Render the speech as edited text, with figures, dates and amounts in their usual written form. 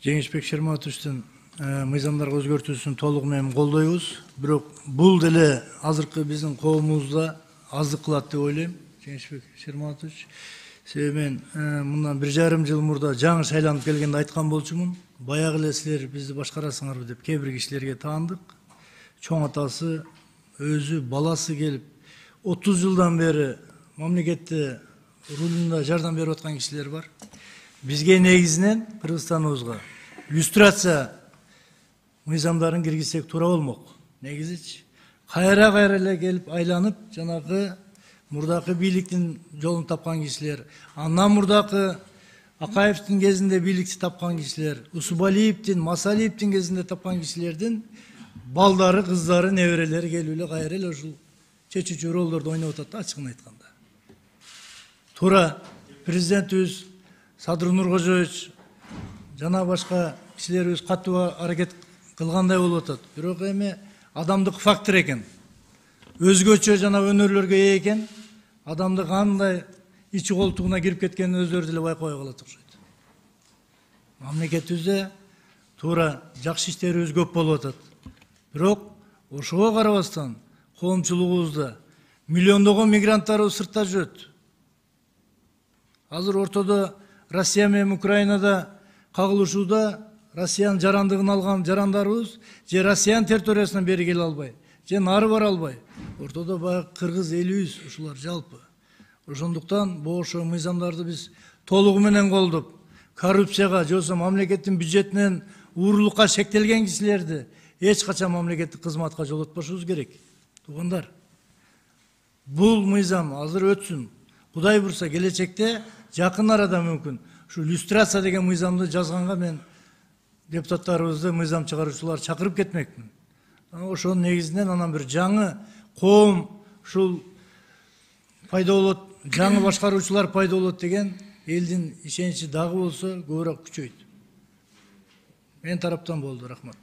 Жеңишбек Шерматовичтин мыйзамдарга өзгөртүүсүн толугу менен колдойбуз. Бирок бул деле азыркы биздин коомубузда аздык кылат деп ойлойм. Жеңишбек Шерматович, себеби мен мындан 1,5 жыл мурда жаңы шайланып келгенде айткан болчумун. Баягы эле силер бизди башкарасыңарбы деп кээ бир кишилерге таандык. Чоң атасы, өзү, баласы келип 30 жылдан бери мамлекетте рулунда жардам берип аткан кишилер бар. Бизге негизинен Кыргызстаныбызга люстрация мыйзамдарын киргизсек туура болмок. Негизичи кайра эле келип айланып, жанагы мурдакы бийликтин жолун тапкан кишилер, андан мурдакы Акаевдин кезинде бийликти тапкан кишилер, Усубалиевдин, Масалиевдин кезинде тапкан кишилердин балдары, кыздары, неберелери келип эле кайра эле ушул чечүүчү ролдорду ойноп атат да, ачыгын айтканда. Туура президентибиз Садыр Нуркожоевич жана башка кишилерибиз катуу аракет кылгандай болуп атат. Бирок эми адамдык фактор экен. Өзгөчө жана өнөрлөргө ээ экен. Адамды кандай ичи колтугуна кирип кеткенин өздөрү деле байкабай калат окшойт. Мамлекетибизде туура жакшы иштерибиз көп болуп атат. Бирок ошого карабастан коомчулугубузда миллиондогон мигранттарыбыз сыртта жүрөт. Азыр ортодо Россия менен Украинада кагылышууда Россиянын жарандыгын алган жарандарыбыз же Россиянын территориясынан бери келе албай, же нары бара албай. Ортодо баягы кыргыз элибиз ушулар жалпы. Ошондуктан ошо мыйзамдарды биз толугу менен колдоп, коррупцияга же болбосо мамлекеттин бюджетинен уурулукка шектелген кишилерди эч качан мамлекеттик кызматка жолотпошубуз керек. Туугандар, бул мыйзам азыр өтсүн. Кудай бурса келечекте жакын арада мүмкүн ушу люстрация деген мыйзамды жазганга мен депутаттарыбызды, мыйзам чыгаруучулар чакырып кетмекмин. Ошонун негизинен анан бир жаңы коом ушул пайда болот, жаңы башкаруучулар пайда болот деген элдин ишеничи дагы болсо көбүрөөк күчөйт. Мен тараптан болду, рахмат.